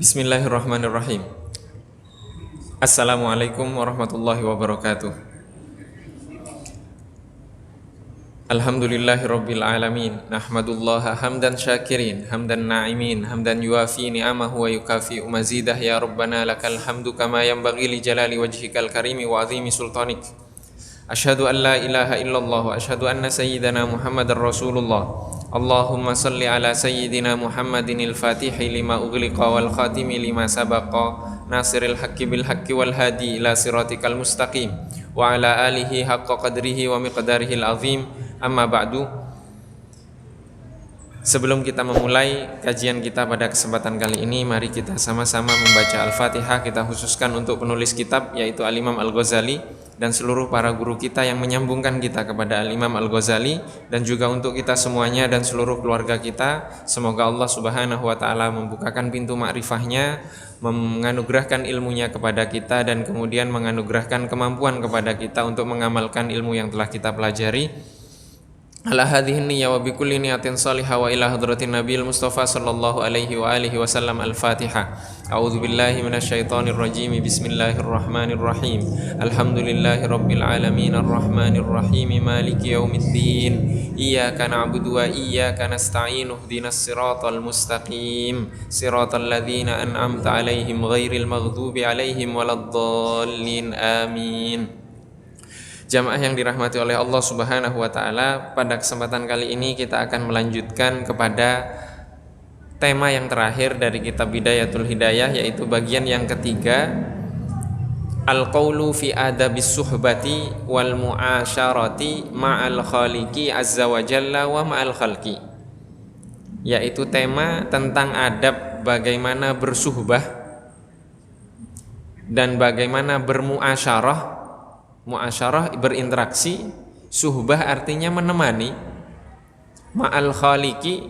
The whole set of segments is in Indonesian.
Bismillahirrahmanirrahim. Assalamualaikum warahmatullahi wabarakatuh. Alhamdulillahirabbil alamin. Nahmadullaha hamdan syakirin, hamdan na'imin, hamdan yuafi ni'amahu wa yukafi'u mazidah. Ya Rabbana lakal hamdu kama yanbaghi li jalali wajhikal karimi wa azimi sultanik. Asyhadu an la ilaha illallah wa asyhadu anna sayyidana Muhammadar Rasulullah. Allahumma salli ala sayyidina Muhammadinil fatihi lima ughliqa wal khatimi lima sabaqa nasiril haqqi bil haqqi wal hadi ila siratikal mustaqim wa ala alihi haqqa qadrihi wa miqdarihil azim. Amma ba'du. Sebelum kita memulai kajian kita pada kesempatan kali ini, mari kita sama-sama membaca Al-Fatihah. Kita khususkan untuk penulis kitab, yaitu Al-Imam Al-Ghazali, dan seluruh para guru kita yang menyambungkan kita kepada Al-Imam Al-Ghazali, dan juga untuk kita semuanya dan seluruh keluarga kita. Semoga Allah Subhanahu wa ta'ala membukakan pintu makrifahnya, menganugerahkan ilmunya kepada kita, dan kemudian menganugerahkan kemampuan kepada kita untuk mengamalkan ilmu yang telah kita pelajari. Ala hadhihi niyya wa bikulli niyatin salihah wa ila hadratin nabiyil mustafa sallallahu alaihi wa alihi wasallam. Al-Fatihah. A'udzu billahi minasyaitonir rajim. Bismillahirrahmanirrahim. Alhamdulillahi rabbil alamin arrahmanir rahim maliki yaumiddin. Iyyaka na'budu wa iyyaka nasta'in. Ihdinas siratal mustaqim. Siratal ladzina an'amta 'alaihim ghairil maghdubi 'alaihim waladdallin. Amin. Jamaah yang dirahmati oleh Allah Subhanahu wa ta'ala, pada kesempatan kali ini kita akan melanjutkan kepada tema yang terakhir dari kitab Bidayatul Hidayah, yaitu bagian yang ketiga, Al-Qawlu fi adabis suhbati wal mu'asyarati ma'al khaliqi azza wa jalla wa ma'al khalqi, yaitu tema tentang adab bagaimana bersuhbah dan bagaimana bermuasyarah. Muasyarah berinteraksi, suhbah artinya menemani, ma'al khaliqi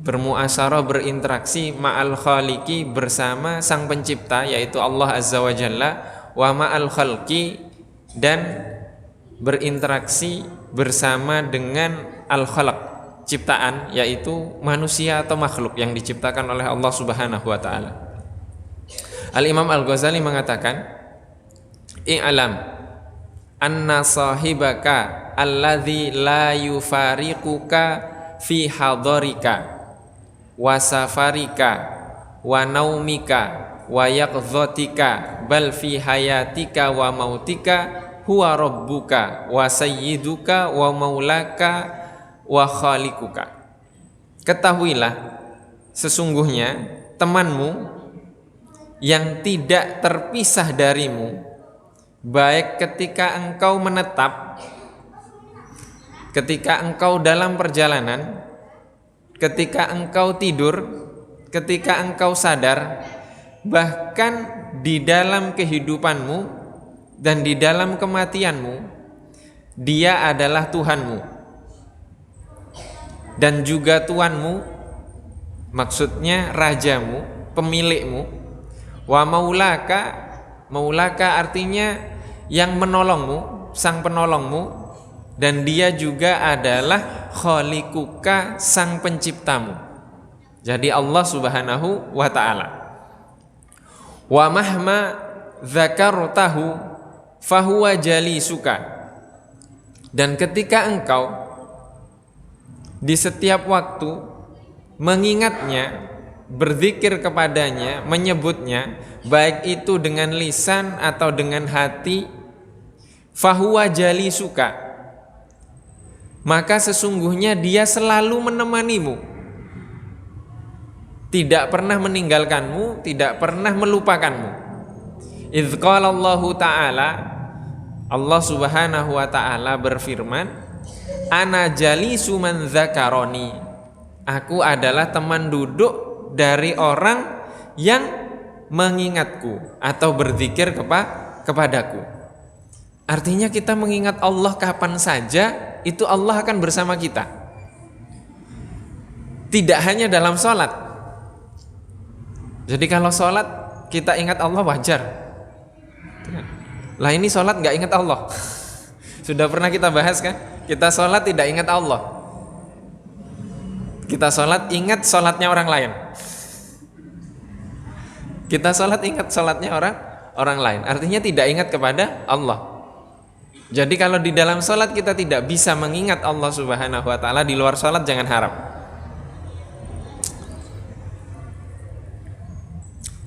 bermuasyarah berinteraksi, ma'al khaliqi bersama sang pencipta yaitu Allah Azza wa Jalla, wa ma'al khalqi dan berinteraksi bersama dengan al-khalq, ciptaan, yaitu manusia atau makhluk yang diciptakan oleh Allah Subhanahu wa ta'ala. Al-Imam Al-Ghazali mengatakan, i'lam anna sahibaka alladzi la yufariquka fi hadarika wa safarika wa naumika wa yaqdhatika bal fi hayatika wa mautika huwa rabbuka wa sayyiduka wa maulaka wa khaliquka. Ketahuilah, sesungguhnya temanmu yang tidak terpisah darimu, baik ketika engkau menetap, ketika engkau dalam perjalanan, ketika engkau tidur, ketika engkau sadar, bahkan di dalam kehidupanmu dan di dalam kematianmu, Dia adalah Tuhanmu dan juga Tuanmu, maksudnya rajamu, pemilikmu. Wa maulaka, maulaka artinya yang menolongmu, sang penolongmu, dan Dia juga adalah khaliquka, sang penciptamu. Jadi Allah Subhanahu wa ta'ala. Wa mahma dzakartahu fahuwa jalisuka, dan ketika engkau di setiap waktu mengingatnya, berzikir kepadanya, menyebutnya, baik itu dengan lisan atau dengan hati, fahuwa jalisuka, maka sesungguhnya Dia selalu menemanimu, tidak pernah meninggalkanmu, tidak pernah melupakanmu. Idz qala Allahu ta'ala, Allah Subhanahu wa ta'ala berfirman, ana jalisu man dzakaroni, aku adalah teman duduk dari orang yang mengingatku atau berzikir kepadaku. Artinya kita mengingat Allah kapan saja, itu Allah akan bersama kita. Tidak hanya dalam sholat. Jadi kalau sholat kita ingat Allah wajar. Lah ini sholat gak ingat Allah. Sudah pernah kita bahas kan? Kita sholat tidak ingat Allah. Kita sholat ingat sholatnya orang lain. Kita sholat ingat sholatnya orang lain, artinya tidak ingat kepada Allah. Jadi kalau di dalam sholat kita tidak bisa mengingat Allah Subhanahu wa ta'ala, di luar sholat jangan harap.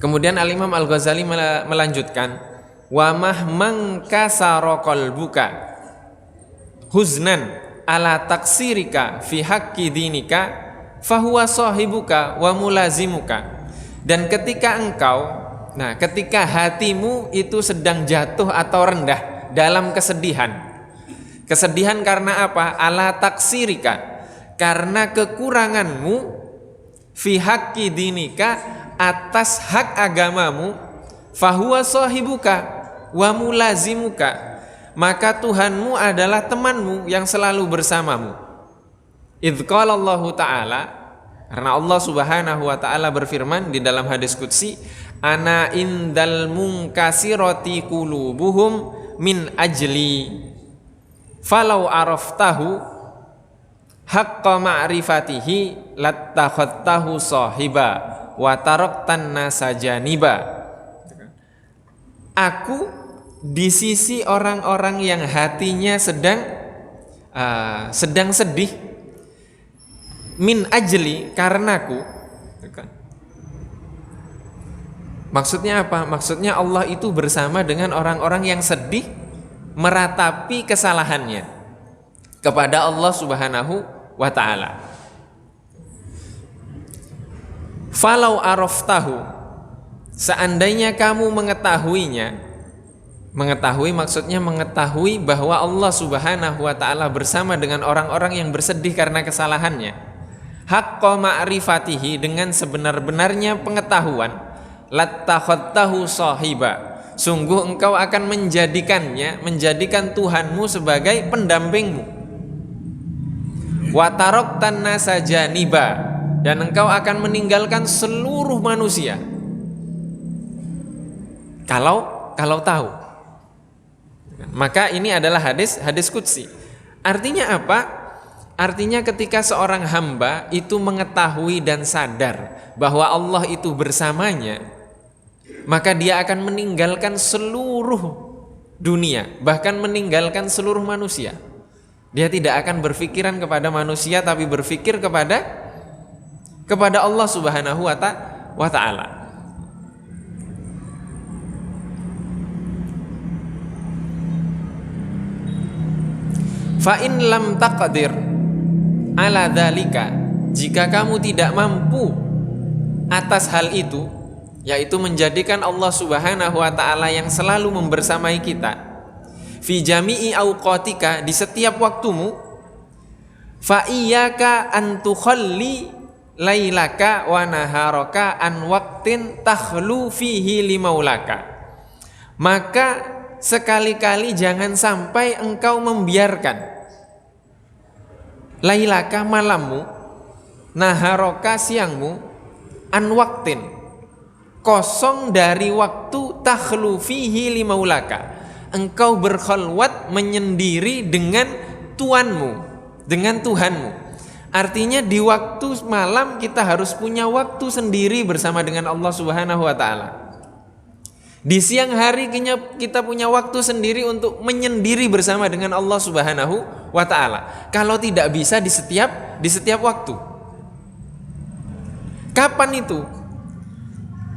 Kemudian Al-Imam Al-Ghazali melanjutkan, wa mahman kasara qalbuka huznan ala taksirika fi haqqi dinika fahuwa sahibuka wa mulazimuka. Dan ketika ketika hatimu itu sedang jatuh atau rendah dalam kesedihan karena apa? Ala taksirika, karena kekuranganmu, fi haqqi dinika, atas hak agamamu, fahuwa sahibuka wa mulazimuka, maka Tuhanmu adalah temanmu yang selalu bersamamu. Idz qala Allah Ta'ala, karena Allah Subhanahu wa ta'ala berfirman di dalam hadis qudsi, ana indal munkasirati qulubuhum min ajli falau araftahu haqqa ma'rifatihi lattakhadtahu sahiba wa taraktan nasa janiba. Aku di sisi orang-orang yang hatinya sedang sedih, min ajli, karenaku. Maksudnya apa? Maksudnya Allah itu bersama dengan orang-orang yang sedih meratapi kesalahannya kepada Allah Subhanahu wa ta'ala. Falau araftahu, seandainya kamu mengetahui maksudnya mengetahui bahwa Allah Subhanahu wa ta'ala bersama dengan orang-orang yang bersedih karena kesalahannya, haqqa ma'rifatihi, dengan sebenar-benarnya pengetahuan, lattakhadtahu sahiba, sungguh engkau akan menjadikan Tuhanmu sebagai pendampingmu, wa taraktan nasa janiba, dan engkau akan meninggalkan seluruh manusia kalau tahu. Maka ini adalah hadis qudsi. Artinya apa? Artinya ketika seorang hamba itu mengetahui dan sadar bahwa Allah itu bersamanya, maka dia akan meninggalkan seluruh dunia, bahkan meninggalkan seluruh manusia. Dia tidak akan berpikiran kepada manusia, tapi berpikir kepada Allah Subhanahu wa ta'ala. Fa in lam taqdir ala dzalika, jika kamu tidak mampu atas hal itu, yaitu menjadikan Allah Subhanahu wa ta'ala yang selalu membersamai kita, fi jami'i awqatika, di setiap waktumu, fa iyyaka an tukhalli lailaka wa naharaka an waqtin takhlu fihi limaulaka, maka sekali-kali jangan sampai engkau membiarkan lailaka, malammu, naharaka, siangmu, an waqtin, kosong dari waktu, takhlu fihi limaulaka, engkau berkhalwat, menyendiri dengan Tuhanmu, dengan Tuhanmu. Artinya di waktu malam kita harus punya waktu sendiri bersama dengan Allah Subhanahu wa ta'ala. Di siang hari kita punya waktu sendiri untuk menyendiri bersama dengan Allah Subhanahu wa ta'ala. Kalau tidak bisa di setiap waktu. Kapan itu?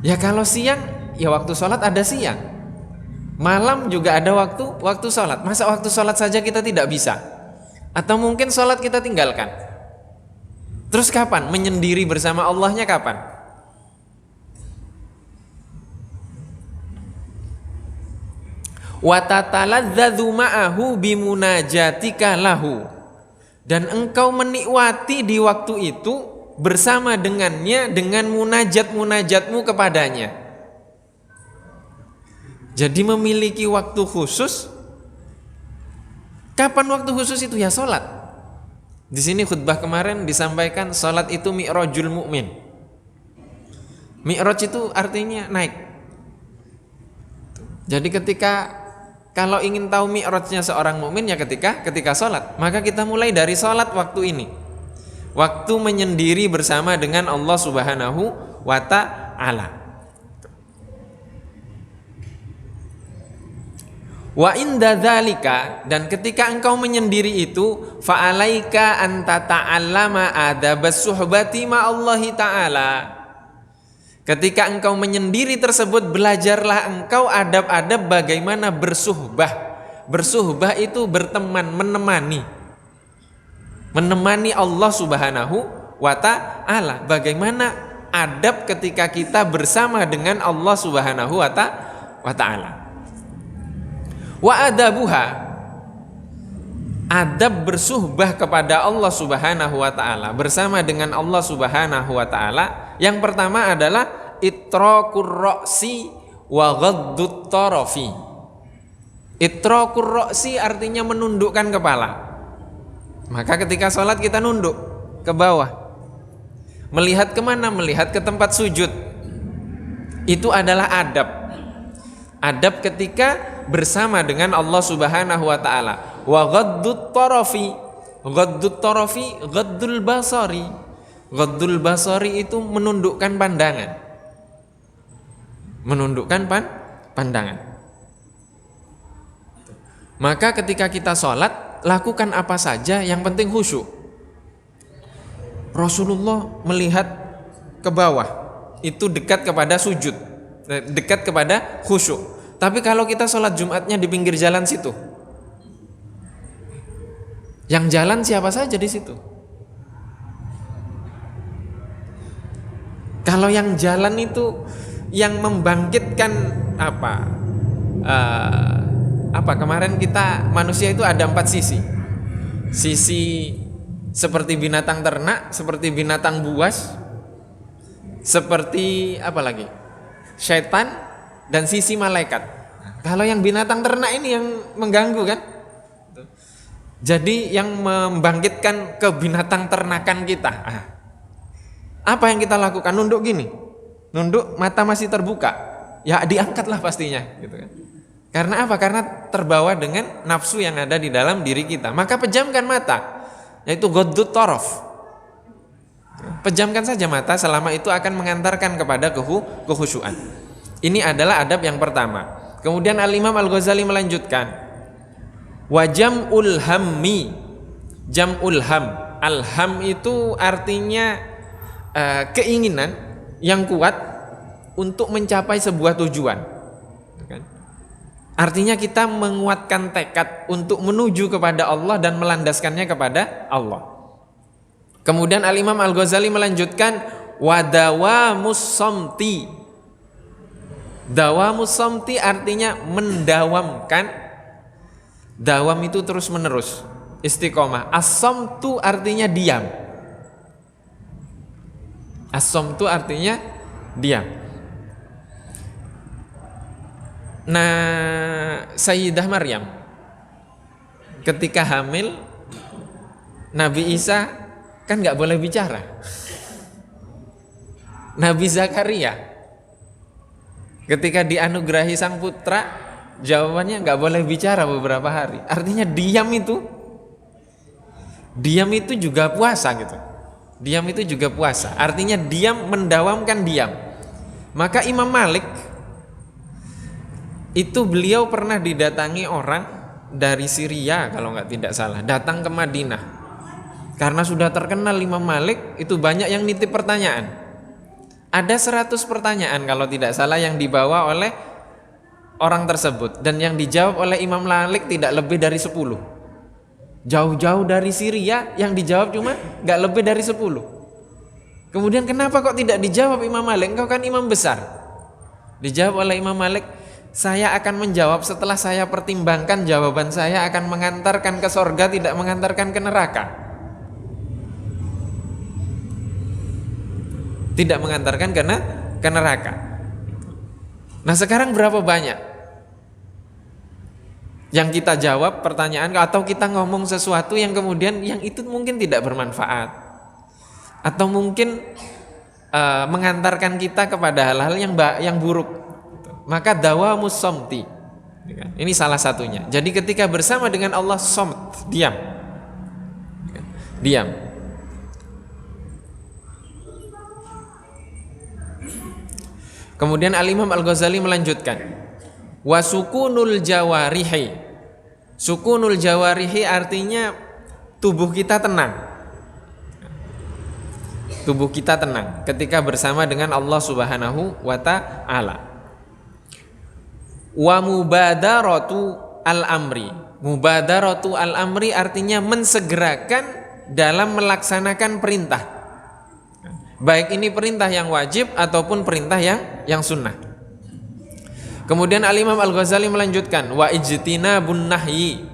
Ya kalau siang, ya waktu sholat ada siang. Malam juga ada waktu sholat. Masa waktu sholat saja kita tidak bisa? Atau mungkin sholat kita tinggalkan? Terus kapan? Menyendiri bersama Allahnya kapan? Wa tataladzadzu ma'ahu bimunajatika lahu, dan engkau menikmati di waktu itu bersama dengannya dengan munajatmu kepadanya. Jadi memiliki waktu khusus. Kapan waktu khusus itu? Ya sholat. Di sini khutbah kemarin disampaikan salat itu mi'rajul mukmin. Mi'raj itu artinya naik. Jadi kalau ingin tahu mi'rajnya seorang mukmin, ya ketika salat. Maka kita mulai dari salat waktu ini. Waktu menyendiri bersama dengan Allah Subhanahu wa ta'ala. Wa inda dzalika, dan ketika engkau menyendiri itu, fa'alaika an tata'allama adabas suhbati ma'allahi ta'ala. Ketika engkau menyendiri tersebut, belajarlah engkau adab-adab bagaimana bersuhbah. Bersuhbah itu berteman, menemani Allah Subhanahu wa ta'ala. Bagaimana adab ketika kita bersama dengan Allah Subhanahu wa ta'ala. Wa adabuha, adab bersuhbah kepada Allah Subhanahu wa ta'ala, bersama dengan Allah Subhanahu wa ta'ala. Yang pertama adalah itraqur ra'si wa ghaddut tarafi. Itraqur ra'si artinya menundukkan kepala. Maka ketika sholat kita nunduk ke bawah. Melihat kemana? Melihat ke tempat sujud. Itu adalah adab. Adab ketika bersama dengan Allah Subhanahu wa ta'ala. Wa ghaddut tarafi. Ghaddut tarafi, ghaddul basari. Ghaddul basari itu menundukkan pandangan. Menundukkan pandangan. Maka ketika kita sholat, lakukan apa saja yang penting khusyuk. Rasulullah melihat ke bawah, itu dekat kepada sujud, dekat kepada khusyuk. Tapi kalau kita sholat Jumatnya di pinggir jalan situ, yang jalan siapa saja di situ. Kalau yang jalan itu yang membangkitkan kemarin kita manusia itu ada 4 sisi. Sisi seperti binatang ternak, seperti binatang buas, seperti apa lagi? Syaitan, dan sisi malaikat. Kalau yang binatang ternak ini yang mengganggu kan? Jadi yang membangkitkan ke binatang ternakan kita. Apa yang kita lakukan? Nunduk gini. Nunduk, mata masih terbuka. Ya diangkatlah pastinya gitu kan. Karena apa? Karena terbawa dengan nafsu yang ada di dalam diri kita. Maka pejamkan mata, yaitu ghaddut taraf. Pejamkan saja mata, selama itu akan mengantarkan kepada kekhusyuan. Ini adalah adab yang pertama. Kemudian Al-Imam Al-Ghazali melanjutkan, wa jam'ul hammi. Jam'ul ham. Al-ham itu artinya keinginan yang kuat untuk mencapai sebuah tujuan. Artinya kita menguatkan tekad untuk menuju kepada Allah dan melandaskannya kepada Allah. Kemudian Al-Imam Al-Ghazali melanjutkan, wa dawamus samti. Dawamus samti artinya mendawamkan. Dawam itu terus menerus, istiqomah. As-samtu artinya diam. As-samtu artinya diam. Nah, Sayyidah Maryam ketika hamil, Nabi Isa kan nggak boleh bicara. Nabi Zakaria ketika dianugerahi sang putra, jawabannya nggak boleh bicara beberapa hari. Artinya diam itu juga puasa gitu. Diam itu juga puasa. Artinya diam, mendawamkan diam. Maka Imam Malik itu beliau pernah didatangi orang dari Syria kalau tidak salah, datang ke Madinah. Karena sudah terkenal Imam Malik, itu banyak yang nitip pertanyaan. Ada 100 pertanyaan kalau tidak salah yang dibawa oleh orang tersebut, dan yang dijawab oleh Imam Malik tidak lebih dari 10. Jauh-jauh dari Syria, yang dijawab cuma gak lebih dari 10. Kemudian kenapa kok tidak dijawab Imam Malik? Engkau kan imam besar. Dijawab oleh Imam Malik, saya akan menjawab setelah saya pertimbangkan, jawaban saya akan mengantarkan ke sorga, tidak mengantarkan ke neraka. Tidak mengantarkan ke neraka. Nah sekarang berapa banyak yang kita jawab pertanyaan, atau kita ngomong sesuatu yang kemudian yang itu mungkin tidak bermanfaat, atau mungkin mengantarkan kita kepada hal-hal yang buruk. Maka dawamus samti, ini salah satunya. Jadi ketika bersama dengan Allah, samt, diam. Diam. Kemudian Al-Imam Al-Ghazali melanjutkan, Wa sukunul jawarihi. Sukunul jawarihi artinya tubuh kita tenang. Tubuh kita tenang ketika bersama dengan Allah Subhanahu wa ta'ala. Wa mubadaratu al-amri. Mubadaratu al-amri artinya mensegerakan dalam melaksanakan perintah. Baik ini perintah yang wajib ataupun perintah yang sunnah. Kemudian Al-Imam Al-Ghazali melanjutkan wa ijtinabun nahyi,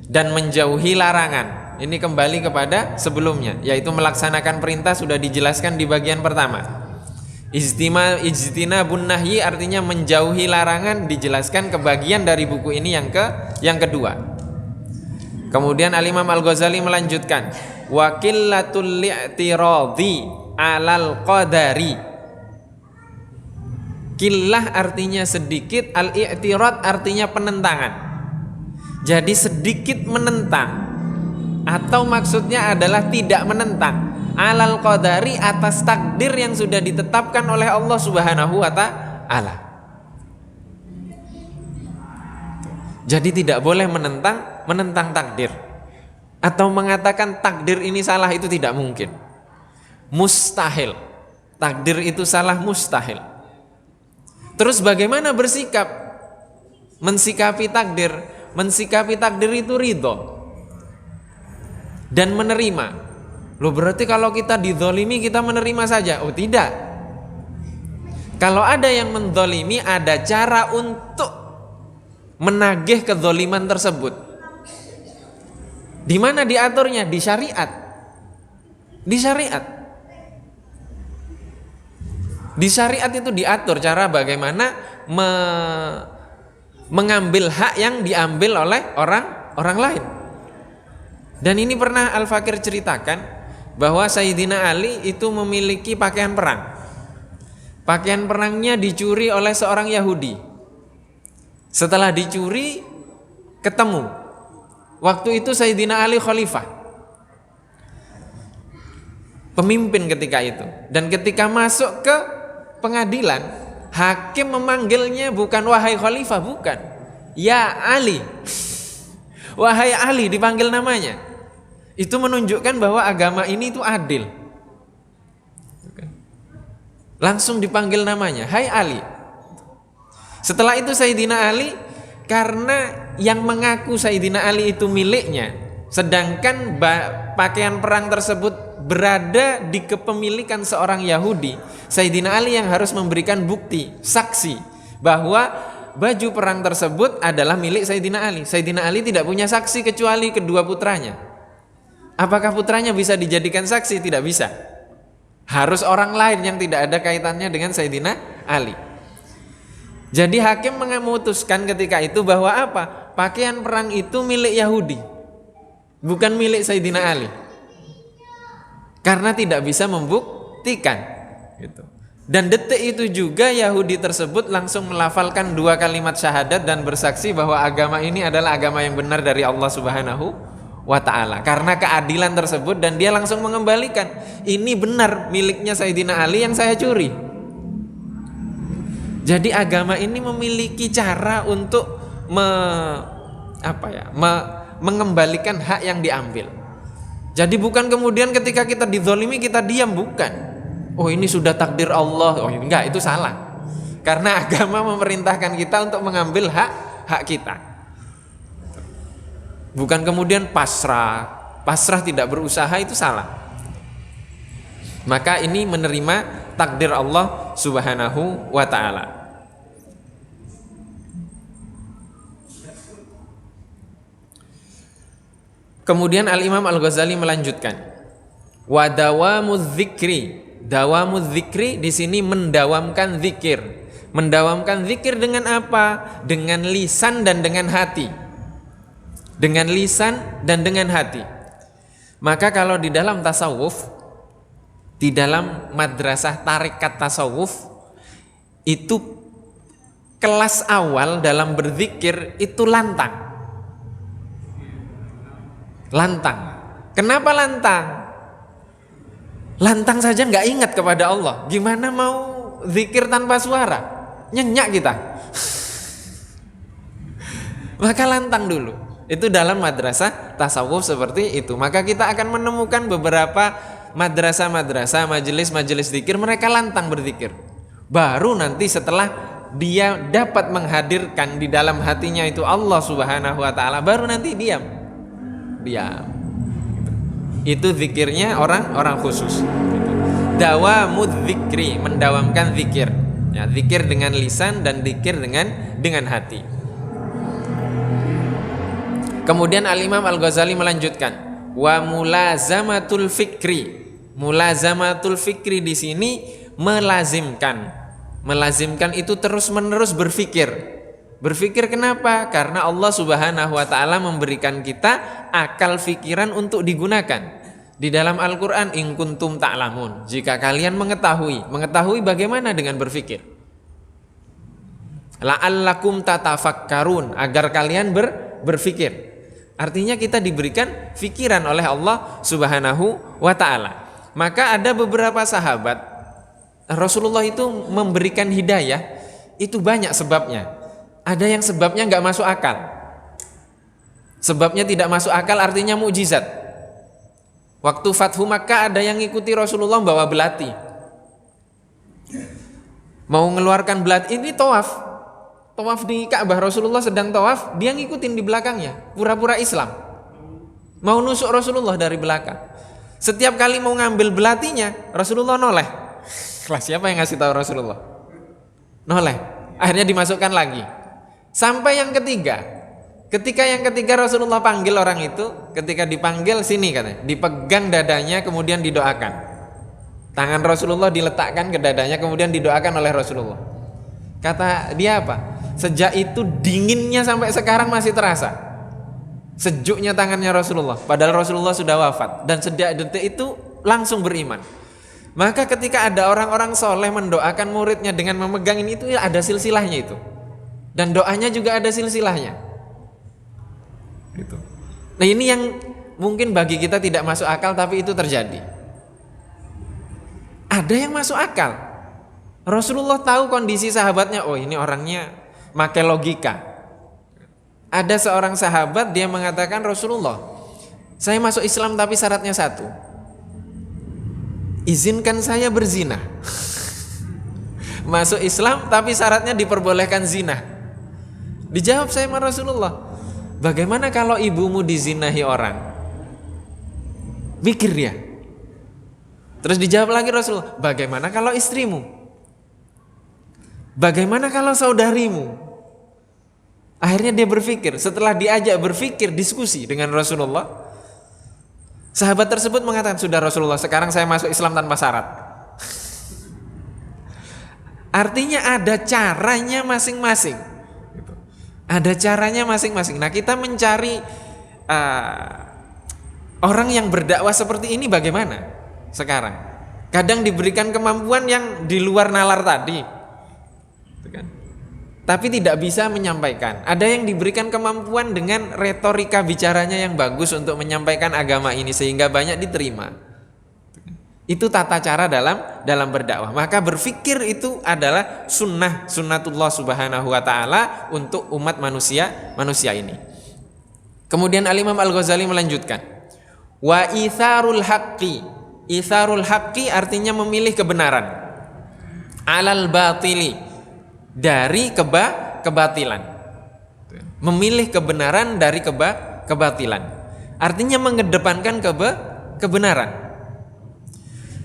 dan menjauhi larangan. Ini kembali kepada sebelumnya, yaitu melaksanakan perintah sudah dijelaskan di bagian pertama. Ijtinabun nahyi artinya menjauhi larangan, dijelaskan ke bagian dari buku ini yang kedua. Kemudian Al-Imam Al-Ghazali melanjutkan wa qillatul li'tiradi 'alal qadari. Qillah artinya sedikit, al-i'tirad artinya penentangan. Jadi sedikit menentang, atau maksudnya adalah tidak menentang, alal qadari atas takdir yang sudah ditetapkan oleh Allah Subhanahu wa ta'ala. Jadi tidak boleh menentang takdir, atau mengatakan takdir ini salah, itu tidak mungkin. Mustahil. Takdir itu salah, mustahil. Terus bagaimana bersikap? Mensikapi takdir. Mensikapi takdir itu ridho dan menerima. Loh, berarti kalau kita dizolimi kita menerima saja? Oh tidak. Kalau ada yang menzolimi, ada cara untuk menagih kezoliman tersebut. Di mana diaturnya? Di syariat. Di syariat. Di syariat itu diatur cara bagaimana mengambil hak yang diambil oleh orang lain. Dan ini pernah Al-Fakir ceritakan bahwa Sayyidina Ali itu memiliki pakaian perang. Pakaian perangnya dicuri oleh seorang Yahudi. Setelah dicuri, ketemu. Waktu itu Sayyidina Ali khalifah, pemimpin ketika itu. Dan ketika masuk ke pengadilan, hakim memanggilnya bukan wahai khalifah, bukan, ya Ali. Wahai Ali, dipanggil namanya. Itu menunjukkan bahwa agama ini itu adil. Langsung dipanggil namanya, hai Ali. Setelah itu Sayyidina Ali, karena yang mengaku Sayyidina Ali itu miliknya, sedangkan pakaian perang tersebut berada di kepemilikan seorang Yahudi, Sayyidina Ali yang harus memberikan bukti, saksi bahwa baju perang tersebut adalah milik Sayyidina Ali. Sayyidina Ali tidak punya saksi kecuali kedua putranya. Apakah putranya bisa dijadikan saksi? Tidak bisa. Harus orang lain yang tidak ada kaitannya dengan Sayyidina Ali. Jadi hakim memutuskan ketika itu bahwa apa? Pakaian perang itu milik Yahudi, bukan milik Sayyidina Ali. Karena tidak bisa membuktikan gitu. Dan detik itu juga Yahudi tersebut langsung melafalkan 2 kalimat syahadat dan bersaksi bahwa agama ini adalah agama yang benar dari Allah Subhanahu wa ta'ala. Karena keadilan tersebut, dan dia langsung mengembalikan, ini benar miliknya Sayyidina Ali yang saya curi. Jadi agama ini memiliki cara untuk mengembalikan hak yang diambil. Jadi bukan kemudian ketika kita dizolimi kita diam, bukan. Oh ini sudah takdir Allah. Oh enggak, itu salah. Karena agama memerintahkan kita untuk mengambil hak kita. Bukan kemudian pasrah tidak berusaha, itu salah. Maka ini menerima takdir Allah Subhanahu wa ta'ala. Kemudian Al-Imam Al-Ghazali melanjutkan, wa dawamuz zikri. Dawamuz zikri di sini mendawamkan zikir. Mendawamkan zikir dengan apa? Dengan lisan dan dengan hati. Dengan lisan dan dengan hati. Maka kalau di dalam tasawuf, di dalam madrasah tarekat tasawuf, itu kelas awal dalam berzikir itu lantang. Lantang. Kenapa lantang? Lantang saja nggak ingat kepada Allah, gimana mau zikir tanpa suara? Nyenyak kita. Maka lantang dulu. Itu dalam madrasah tasawuf seperti itu. Maka kita akan menemukan beberapa madrasah-madrasah, majelis-majelis zikir, mereka lantang berzikir. Baru nanti setelah dia dapat menghadirkan di dalam hatinya itu Allah Subhanahu wa taala, baru nanti diam. Itu zikirnya orang khusus. Dawamud dzikri, mendawamkan zikir. Ya, zikir dengan lisan dan zikir dengan hati. Kemudian Al-Imam Al-Ghazali melanjutkan, wa mulazamatul fikri. Mulazamatul fikri di sini melazimkan. Melazimkan itu terus-menerus berfikir. Berfikir kenapa? Karena Allah Subhanahu wa taala memberikan kita akal fikiran untuk digunakan. Di dalam Al-Qur'an, in kuntum ta'lamun, jika kalian mengetahui bagaimana dengan berfikir. La'allakum tatafakkarun, agar kalian berfikir. Artinya kita diberikan fikiran oleh Allah Subhanahu wa taala. Maka ada beberapa sahabat Rasulullah itu memberikan hidayah, itu banyak sebabnya. Ada yang sebabnya nggak masuk akal. Sebabnya tidak masuk akal artinya mukjizat. Waktu Fathu Makkah ada yang ngikuti Rasulullah bawa belati. Mau mengeluarkan belati, ini tawaf di Ka'bah, Rasulullah sedang tawaf, dia ngikutin di belakangnya, pura-pura Islam. Mau nusuk Rasulullah dari belakang. Setiap kali mau ngambil belatinya, Rasulullah noleh. Siapa yang ngasih tahu Rasulullah? Noleh. Akhirnya dimasukkan lagi. Sampai yang ketiga. Ketika yang ketiga Rasulullah panggil orang itu, ketika dipanggil sini katanya, dipegang dadanya kemudian didoakan. Tangan Rasulullah diletakkan ke dadanya kemudian didoakan oleh Rasulullah. Kata dia apa? Sejak itu dinginnya sampai sekarang masih terasa. Sejuknya tangannya Rasulullah, padahal Rasulullah sudah wafat, dan sejak detik itu langsung beriman. Maka ketika ada orang-orang soleh mendoakan muridnya dengan memegang ini, itu ada silsilahnya itu. Dan doanya juga ada silsilahnya. Gitu. Nah ini yang mungkin bagi kita tidak masuk akal, tapi itu terjadi. Ada yang masuk akal. Rasulullah tahu kondisi sahabatnya, oh ini orangnya pakai logika. Ada seorang sahabat dia mengatakan, Rasulullah, saya masuk Islam tapi syaratnya satu, izinkan saya berzina. Masuk Islam tapi syaratnya diperbolehkan zina. Dijawab saya sama Rasulullah, bagaimana kalau ibumu dizinahi orang? Mikir dia. Terus dijawab lagi Rasulullah, bagaimana kalau istrimu? Bagaimana kalau saudarimu? Akhirnya dia berpikir, setelah diajak berpikir, diskusi dengan Rasulullah, sahabat tersebut mengatakan, sudah Rasulullah, sekarang saya masuk Islam tanpa syarat. Artinya ada caranya masing-masing. Ada caranya masing-masing. Nah kita mencari orang yang berdakwah seperti ini bagaimana sekarang? Kadang diberikan kemampuan yang di luar nalar tadi, tapi tidak bisa menyampaikan. Ada yang diberikan kemampuan dengan retorika bicaranya yang bagus untuk menyampaikan agama ini sehingga banyak diterima. Itu tata cara dalam berdakwah. Maka berpikir itu adalah sunnatullah Subhanahu wa taala untuk umat manusia ini. Kemudian Al-Imam Al-Ghazali melanjutkan, wa itharul haqqi. Itharul haqqi artinya memilih kebenaran, alal batili, dari kebatilan. Memilih kebenaran dari kebatilan. Artinya mengedepankan kebenaran.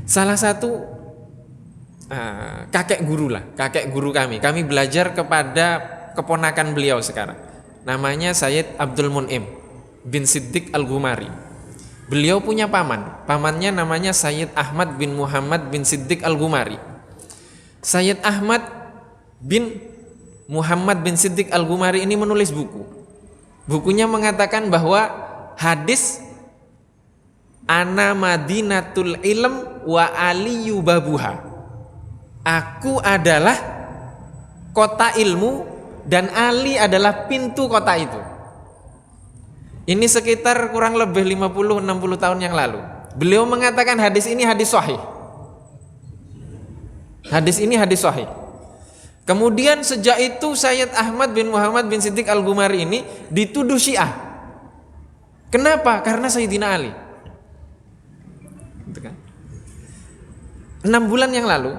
Salah satu kakek guru kami belajar kepada keponakan beliau sekarang. Namanya Sayyid Abdul Mun'im bin Siddiq Al-Ghumari. Beliau punya pamannya namanya Sayyid Ahmad bin Muhammad bin Siddiq Al-Ghumari. Sayyid Ahmad bin Muhammad bin Siddiq Al-Ghumari ini menulis buku. Bukunya mengatakan bahwa hadis ana madinatul ilm wa aliyu babuha, aku adalah kota ilmu dan Ali adalah pintu kota itu. Ini sekitar kurang lebih 50-60 tahun yang lalu. Beliau mengatakan hadis ini hadis sahih. Hadis ini hadis sahih. Kemudian sejak itu Sayyid Ahmad bin Muhammad bin Siddiq Al-Ghumari ini dituduh Syiah. Kenapa? Karena Sayyidina Ali. Gitu kan? 6 bulan yang lalu,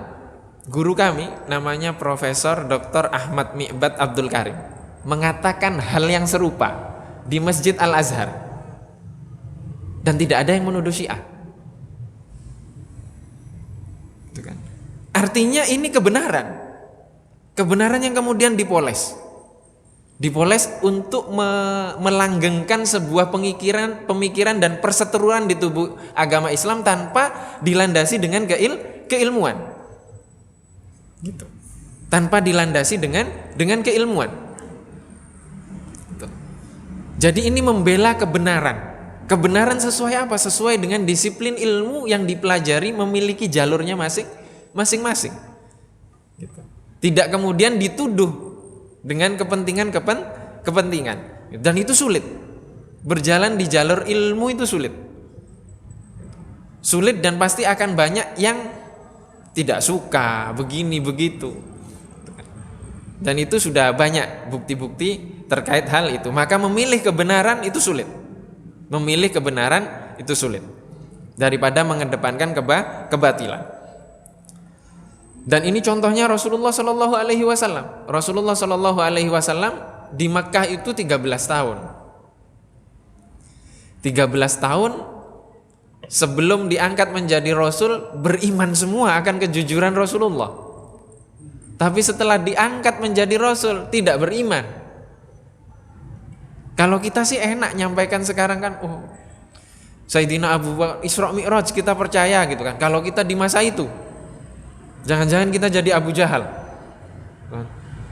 guru kami namanya Profesor Dr. Ahmad Mi'bad Abdul Karim mengatakan hal yang serupa di Masjid Al-Azhar. Dan tidak ada yang menuduh Syiah. Gitu kan? Artinya ini kebenaran. Kebenaran yang kemudian dipoles untuk melanggengkan sebuah pemikiran dan perseteruan di tubuh agama Islam tanpa dilandasi dengan keilmuan. Gitu. Tanpa dilandasi dengan keilmuan. Gitu. Jadi ini membela kebenaran. Kebenaran sesuai apa? Sesuai dengan disiplin ilmu yang dipelajari, memiliki jalurnya masing-masing. Gitu. Tidak kemudian dituduh dengan kepentingan. Dan itu sulit. Berjalan di jalur ilmu itu sulit. Sulit dan pasti akan banyak yang tidak suka, begini, begitu. Dan itu sudah banyak bukti-bukti terkait hal itu. Maka memilih kebenaran itu sulit. Memilih kebenaran itu sulit. Daripada mengedepankan kebatilan. Dan ini contohnya Rasulullah Shallallahu Alaihi Wasallam. Rasulullah Shallallahu Alaihi Wasallam di Makkah itu 13 tahun. 13 tahun sebelum diangkat menjadi Rasul, beriman semua akan kejujuran Rasulullah. Tapi setelah diangkat menjadi Rasul, tidak beriman. Kalau kita sih enak nyampaikan sekarang kan, oh Sayyidina Abu Bakar Isra Mi'raj kita percaya gitu kan. Kalau kita di masa itu, jangan-jangan kita jadi Abu Jahal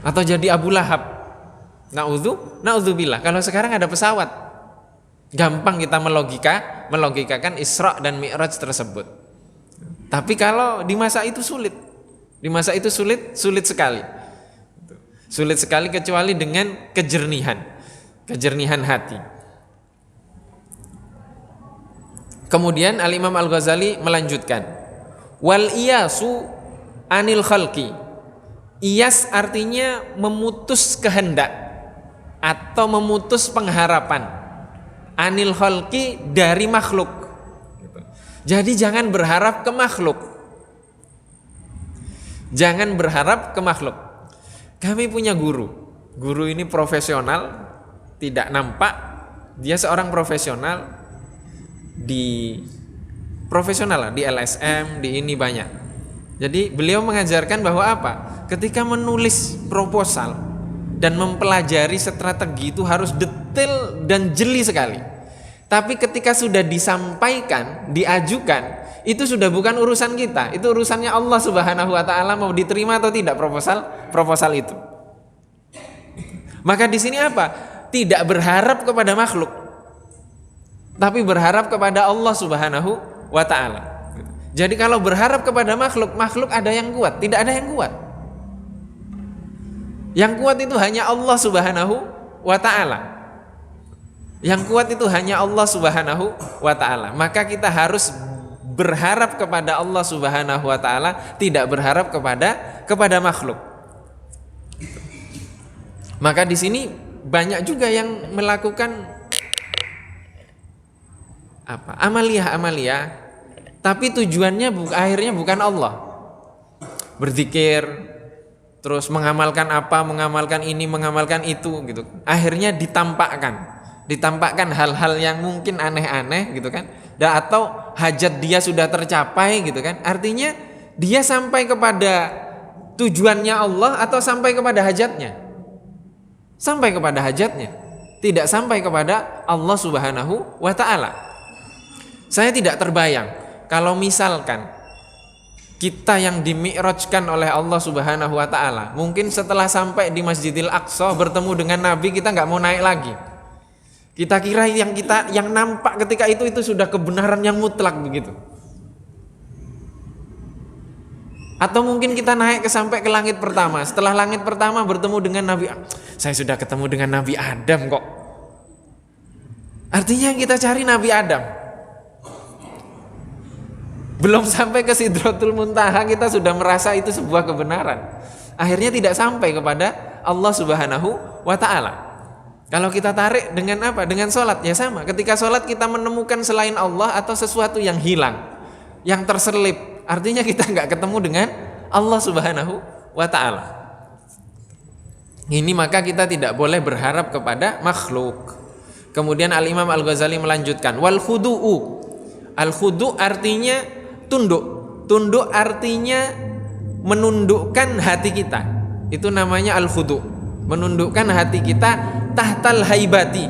atau jadi Abu Lahab. Na'udzubillah. Kalau sekarang ada pesawat, gampang kita melogikakan Isra dan Mi'raj tersebut. Tapi kalau di masa itu sulit. Di masa itu sulit sekali. Sulit sekali kecuali dengan kejernihan hati. Kemudian Al-Imam Al-Ghazali melanjutkan, wal iyasu anil khalqi. Iyas artinya memutus kehendak atau memutus pengharapan. Anil khalqi dari makhluk. Jadi jangan berharap ke makhluk. Jangan berharap ke makhluk. Kami punya guru. Guru ini profesional, tidak nampak. Dia seorang profesional di LSM, di ini banyak. Jadi beliau mengajarkan bahwa apa? Ketika menulis proposal dan mempelajari strategi itu harus detail dan jeli sekali. Tapi ketika sudah disampaikan, diajukan, itu sudah bukan urusan kita. Itu urusannya Allah Subhanahu wa taala mau diterima atau tidak proposal itu. Maka di sini apa? Tidak berharap kepada makhluk, tapi berharap kepada Allah Subhanahu wa taala. Jadi kalau berharap kepada makhluk ada yang kuat, tidak ada yang kuat. Yang kuat itu hanya Allah Subhanahu wa taala. Yang kuat itu hanya Allah Subhanahu wa taala. Maka kita harus berharap kepada Allah Subhanahu wa taala, tidak berharap kepada makhluk. Maka di sini banyak juga yang melakukan amalia, tapi tujuannya akhirnya bukan Allah. Berzikir, terus mengamalkan mengamalkan ini, mengamalkan itu gitu. Akhirnya ditampakkan hal-hal yang mungkin aneh-aneh gitu kan. Dan atau hajat dia sudah tercapai gitu kan. Artinya dia sampai kepada tujuannya Allah atau sampai kepada hajatnya? Sampai kepada hajatnya, tidak sampai kepada Allah Subhanahu wa taala. Saya tidak terbayang kalau misalkan kita yang dimi'rajkan oleh Allah Subhanahu wa taala, mungkin setelah sampai di Masjidil Aqsa bertemu dengan Nabi, kita nggak mau naik lagi. Kita kira yang nampak ketika itu sudah kebenaran yang mutlak begitu. Atau mungkin kita naik sampai ke langit pertama. Setelah langit pertama bertemu dengan Nabi, saya sudah ketemu dengan Nabi Adam kok. Artinya yang kita cari Nabi Adam. Belum sampai ke Sidratul Muntaha kita sudah merasa itu sebuah kebenaran. akhirnya tidak sampai kepada Allah Subhanahu wa ta'ala. Kalau kita tarik dengan apa? Dengan sholat, ya sama. Ketika sholat kita menemukan selain Allah atau sesuatu yang hilang, yang terselip, artinya kita nggak ketemu dengan Allah Subhanahu wa ta'ala. Ini maka kita tidak boleh berharap kepada makhluk. Kemudian Al-Imam Al-Ghazali melanjutkan, wal khudu'u. Al-khudu' artinya tunduk. Tunduk artinya menundukkan hati kita. Itu namanya al-khudu'. Menundukkan hati kita tahtal haibati.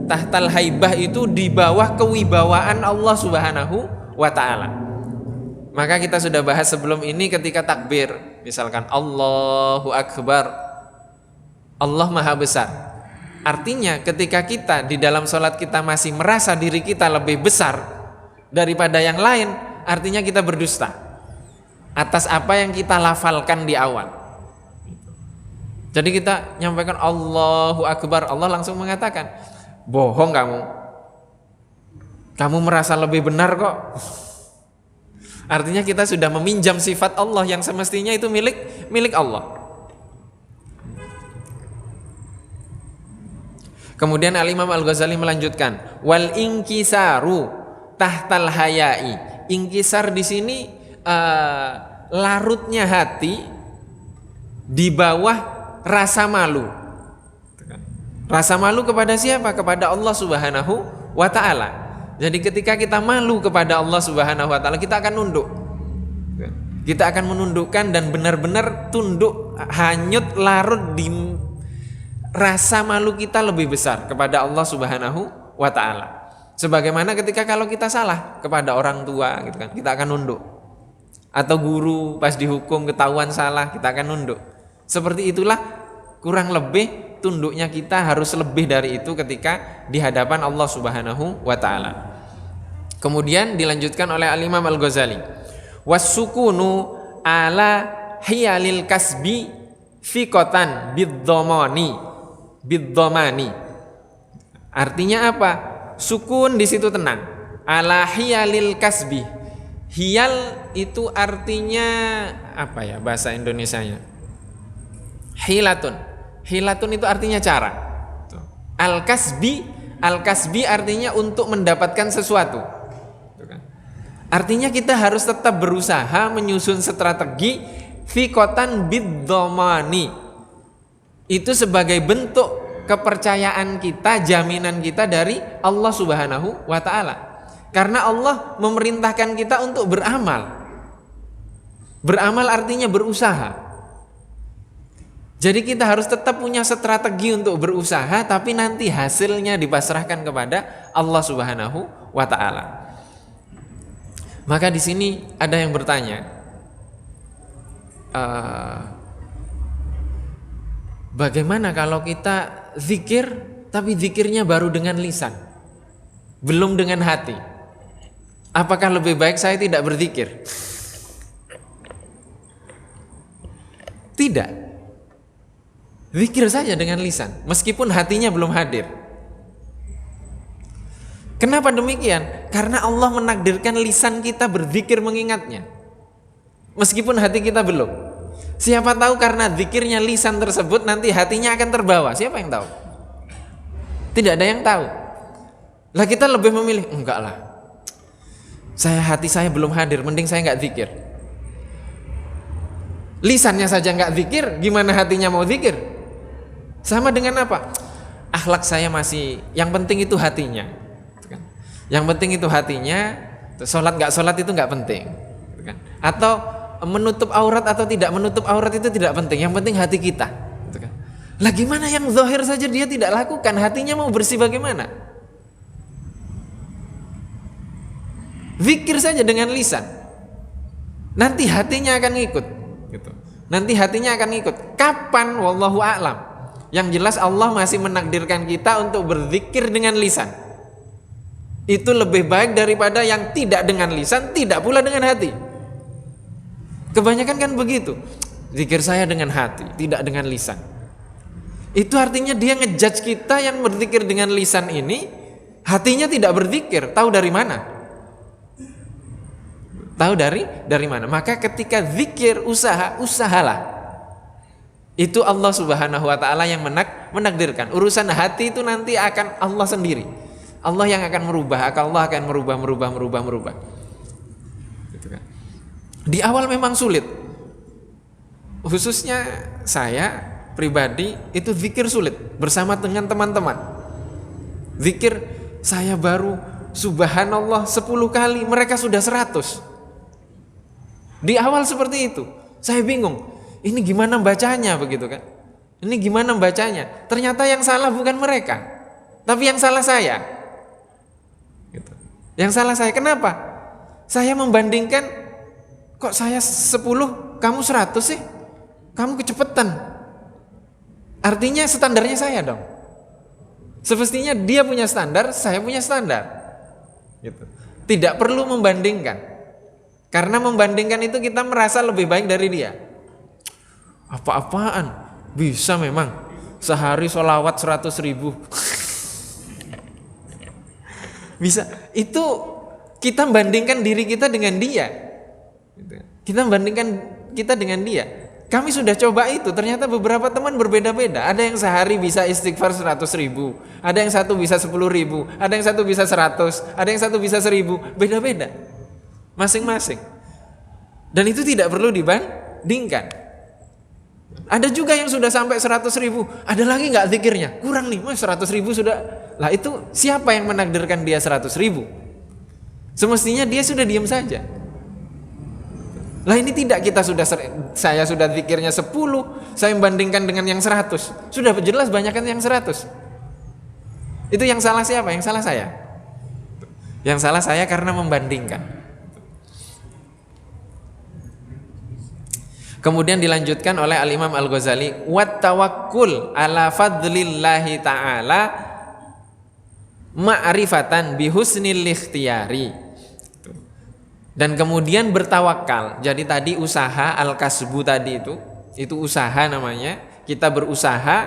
Tahtal haibah itu di bawah kewibawaan Allah Subhanahu wa ta'ala. Maka kita sudah bahas sebelum ini ketika takbir. Misalkan Allahu Akbar, Allah Maha Besar. Artinya ketika kita di dalam sholat kita masih merasa diri kita lebih besar daripada yang lain, artinya kita berdusta atas apa yang kita lafalkan di awal. Jadi kita nyampaikan Allahu Akbar, Allah langsung mengatakan, bohong kamu merasa lebih benar kok. Artinya kita sudah meminjam sifat Allah yang semestinya itu milik Allah. Kemudian Al-Imam Al-Ghazali melanjutkan, wal inkisaru tahtal hayai. Inkisar di sini larutnya hati di bawah rasa malu. Rasa malu kepada siapa? Kepada Allah Subhanahu wa ta'ala. Jadi ketika kita malu kepada Allah Subhanahu wa ta'ala, kita akan nunduk. Kita akan menundukkan dan benar-benar tunduk, hanyut, larut di rasa malu kita lebih besar kepada Allah Subhanahu wa ta'ala. Sebagaimana ketika kalau kita salah kepada orang tua gitu kan, kita akan nunduk. Atau guru pas dihukum ketahuan salah, kita akan nunduk. Seperti itulah kurang lebih tunduknya kita harus lebih dari itu ketika di hadapan Allah Subhanahu wa ta'ala. Kemudian dilanjutkan oleh Al-Imam Al-Ghazali, was-sukunu ala hiyalil kasbi fiqatan bid-dhamani. Artinya apa? Sukun di situ tenang. Ala hiyalil kasbi. Hiyal itu artinya apa ya bahasa Indonesianya? Hilatun. Hilatun itu artinya cara. Al-kasbi artinya untuk mendapatkan sesuatu. Artinya kita harus tetap berusaha menyusun strategi fiqatan bid-dhamani. Itu sebagai bentuk kepercayaan kita, jaminan kita dari Allah Subhanahu wa ta'ala. Karena Allah memerintahkan kita untuk beramal. Beramal artinya berusaha. Jadi kita harus tetap punya strategi untuk berusaha, tapi nanti hasilnya dipasrahkan kepada Allah Subhanahu wa ta'ala. Maka di sini ada yang bertanya, bagaimana kalau kita zikir tapi zikirnya baru dengan lisan, belum dengan hati? Apakah lebih baik saya tidak berzikir? Tidak. Zikir saja dengan lisan, meskipun hatinya belum hadir. Kenapa demikian? Karena Allah menakdirkan lisan kita berzikir mengingatnya, meskipun hati kita belum. Siapa tahu karena zikirnya lisan tersebut nanti hatinya akan terbawa. Siapa yang tahu? Tidak ada yang tahu. Lah kita lebih memilih, enggak lah, hati saya belum hadir, mending saya enggak zikir. Lisannya saja enggak zikir, gimana hatinya mau zikir? Sama dengan apa? Akhlak saya masih, yang penting itu hatinya. Yang penting itu hatinya, sholat enggak sholat itu enggak penting. Atau menutup aurat atau tidak menutup aurat itu tidak penting, yang penting hati kita. Lah gimana yang zahir saja dia tidak lakukan, hatinya mau bersih bagaimana? Zikir saja dengan lisan, nanti hatinya akan ngikut. Nanti hatinya akan ngikut. Kapan? Wallahu a'lam. Yang jelas Allah masih menakdirkan kita untuk berzikir dengan lisan. Itu lebih baik daripada yang tidak dengan lisan, tidak pula dengan hati. Kebanyakan kan begitu. Zikir saya dengan hati, tidak dengan lisan. Itu artinya dia ngejudge kita yang berzikir dengan lisan ini, hatinya tidak berzikir. Tahu dari mana? Tahu dari mana? Maka ketika zikir usahalah. Itu Allah Subhanahu wa taala yang menakdirkan. Urusan hati itu nanti akan Allah sendiri. Allah yang akan merubah, Allah akan merubah. Gitu kan. Di awal memang sulit. Khususnya saya pribadi itu zikir sulit bersama dengan teman-teman. Zikir saya baru subhanallah 10 kali, mereka sudah 100. Di awal seperti itu. Saya bingung. Ini gimana bacanya begitu kan? Ini gimana bacanya? Ternyata yang salah bukan mereka, tapi yang salah saya. Gitu. Yang salah saya. Kenapa? Saya membandingkan, kok saya 10, kamu 100 sih? Kamu kecepatan. Artinya standarnya saya dong. Semestinya dia punya standar, saya punya standar. Gitu. Tidak perlu membandingkan. Karena membandingkan itu kita merasa lebih baik dari dia. Apa-apaan? Bisa memang. Sehari sholawat 100.000. Bisa. Itu kita bandingkan diri kita dengan dia. Kita bandingkan kita dengan dia. Kami sudah coba itu, ternyata beberapa teman berbeda-beda. Ada yang sehari bisa istighfar 100.000, ada yang satu bisa 10.000, ada yang satu bisa 100, ada yang satu bisa 1.000, beda-beda, masing-masing. Dan itu tidak perlu dibandingkan. Ada juga yang sudah sampai 100.000, ada lagi nggak zikirnya? Kurang nih, 100.000 sudah. Lah itu siapa yang menakdirkan dia 100.000? Semestinya dia sudah diam saja. Lah ini tidak, saya sudah zikirnya 10, saya membandingkan dengan yang 100. Sudah jelas banyakkan yang 100. Itu yang salah siapa? Yang salah saya. Yang salah saya karena membandingkan. Kemudian dilanjutkan oleh Al-Imam Al-Ghazali, wat tawakkul ala fadlillahi ta'ala ma'rifatan bihusnil ikhtiyari. Dan kemudian bertawakal. Jadi tadi usaha al-kasbu tadi itu usaha namanya. Kita berusaha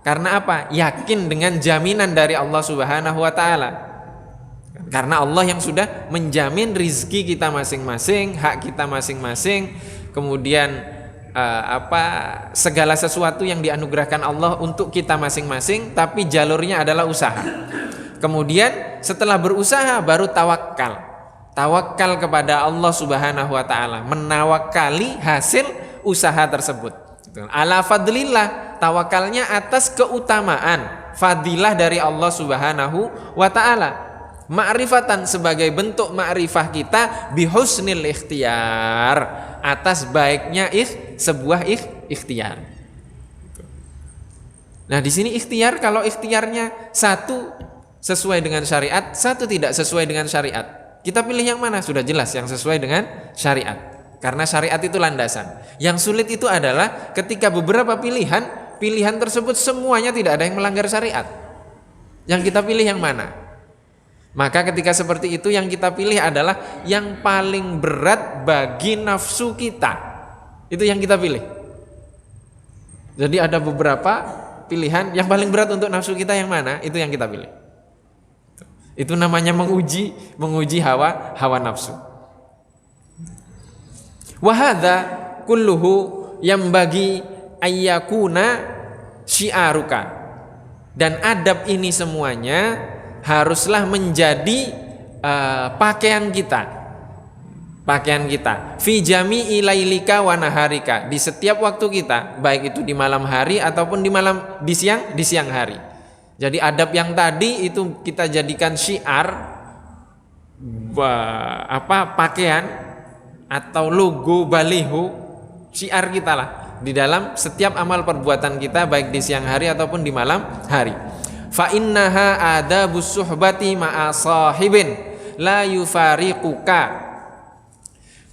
karena apa? Yakin dengan jaminan dari Allah Subhanahu wa taala. Karena Allah yang sudah menjamin rizki kita masing-masing, hak kita masing-masing. Kemudian segala sesuatu yang dianugerahkan Allah untuk kita masing-masing, tapi jalurnya adalah usaha. Kemudian setelah berusaha baru tawakal. Tawakal kepada Allah Subhanahu wa taala, menawakali hasil usaha tersebut. Ala fadlillah, tawakalnya atas keutamaan, fadilah dari Allah Subhanahu wa taala. Ma'rifatan, sebagai bentuk ma'rifah kita bihusnil ikhtiyar, atas baiknya sebuah ikhtiar. Nah, di sini ikhtiar, kalau ikhtiarnya satu sesuai dengan syariat, satu tidak sesuai dengan syariat, kita pilih yang mana? Sudah jelas yang sesuai dengan syariat. Karena syariat itu landasan. Yang sulit itu adalah ketika beberapa pilihan tersebut semuanya tidak ada yang melanggar syariat. Yang kita pilih yang mana? Maka ketika seperti itu yang kita pilih adalah yang paling berat bagi nafsu kita. Itu yang kita pilih. Jadi ada beberapa pilihan, yang paling berat untuk nafsu kita yang mana? Itu yang kita pilih. Itu namanya menguji hawa nafsu. Wa hadza kulluhu yambagi ayyakuna syi'aruka. Dan adab ini semuanya haruslah menjadi pakaian kita fi jami'i lailika wa naharika, di setiap waktu kita, baik itu di malam hari ataupun di siang hari. Jadi adab yang tadi itu kita jadikan syiar, pakaian atau logo baliho, syiar kita lah di dalam setiap amal perbuatan kita, baik di siang hari ataupun di malam hari. Fa innaha adabus suhbati ma'a sahibin la yufariquka.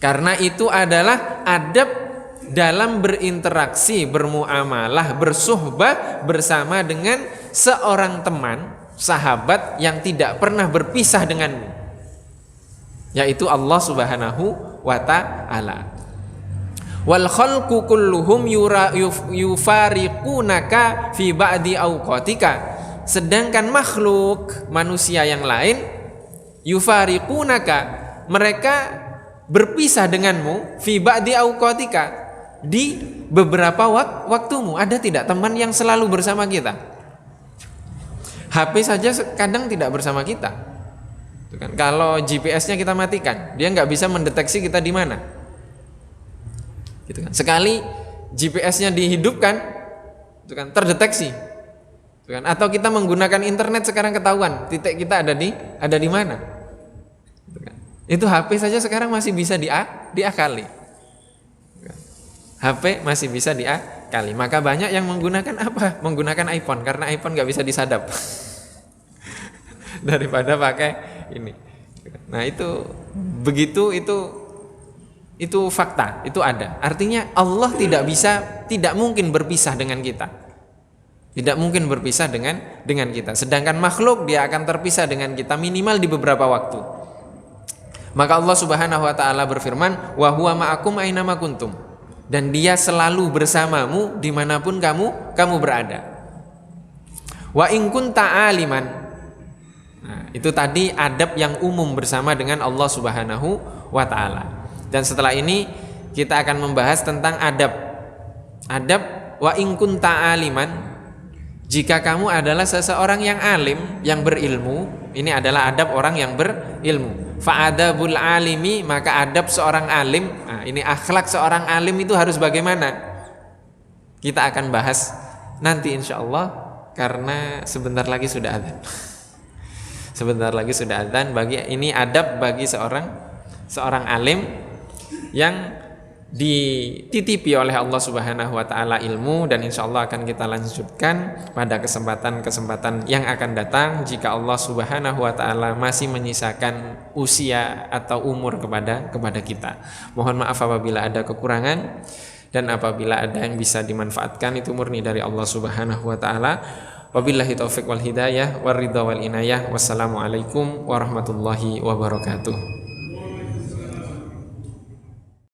Karena itu adalah adab dalam berinteraksi, bermuamalah, bersuhbah bersama dengan seorang teman, sahabat yang tidak pernah berpisah denganmu, yaitu Allah Subhanahu wa ta'ala. Wal khalqu kulluhum yufariqunaka fi ba'di awqatika. Sedangkan makhluk manusia yang lain, yufariqunaka, mereka berpisah denganmu, fi ba'di awqatika, di beberapa waktumu. Ada tidak teman yang selalu bersama kita? HP saja kadang tidak bersama kita. Itu kan. Kalau GPS-nya kita matikan, dia nggak bisa mendeteksi kita di mana. Gitu kan. Sekali GPS-nya dihidupkan, itu kan terdeteksi. Itu kan. Atau kita menggunakan internet sekarang ketahuan titik kita ada di mana. Itu kan. Itu HP saja sekarang masih bisa diakali. HP masih bisa diakali. Maka banyak yang menggunakan apa? Menggunakan iPhone, karena iPhone nggak bisa disadap daripada pakai ini. Nah itu begitu, itu fakta, itu ada. Artinya Allah tidak mungkin berpisah dengan kita. Tidak mungkin berpisah dengan kita. Sedangkan makhluk dia akan terpisah dengan kita minimal di beberapa waktu. Maka Allah Subhanahu wa taala berfirman, "Wa huwa ma'akum aina ma kuntum." Dan dia selalu bersamamu dimanapun kamu berada. Wa in kunta aliman. Nah, itu tadi adab yang umum bersama dengan Allah Subhanahu wa taala. Dan setelah ini kita akan membahas tentang adab. Adab wa in kunta aliman. Jika kamu adalah seseorang yang alim, yang berilmu, ini adalah adab orang yang berilmu. Fa'adabul alimi, maka adab seorang alim. Nah, ini akhlak seorang alim itu harus bagaimana? Kita akan bahas nanti insya Allah, karena sebentar lagi sudah adzan. Sebentar lagi sudah adzan. Ini adab bagi seorang alim yang dititipi oleh Allah Subhanahu wa taala ilmu, dan insya Allah akan kita lanjutkan pada kesempatan yang akan datang jika Allah Subhanahu wa taala masih menyisakan usia atau umur kepada kita. Mohon maaf apabila ada kekurangan, dan apabila ada yang bisa dimanfaatkan itu murni dari Allah Subhanahu wa taala. Wabillahi taufiq wal hidayah war ridha wal inayah. Wassalamualaikum warahmatullahi wabarakatuh.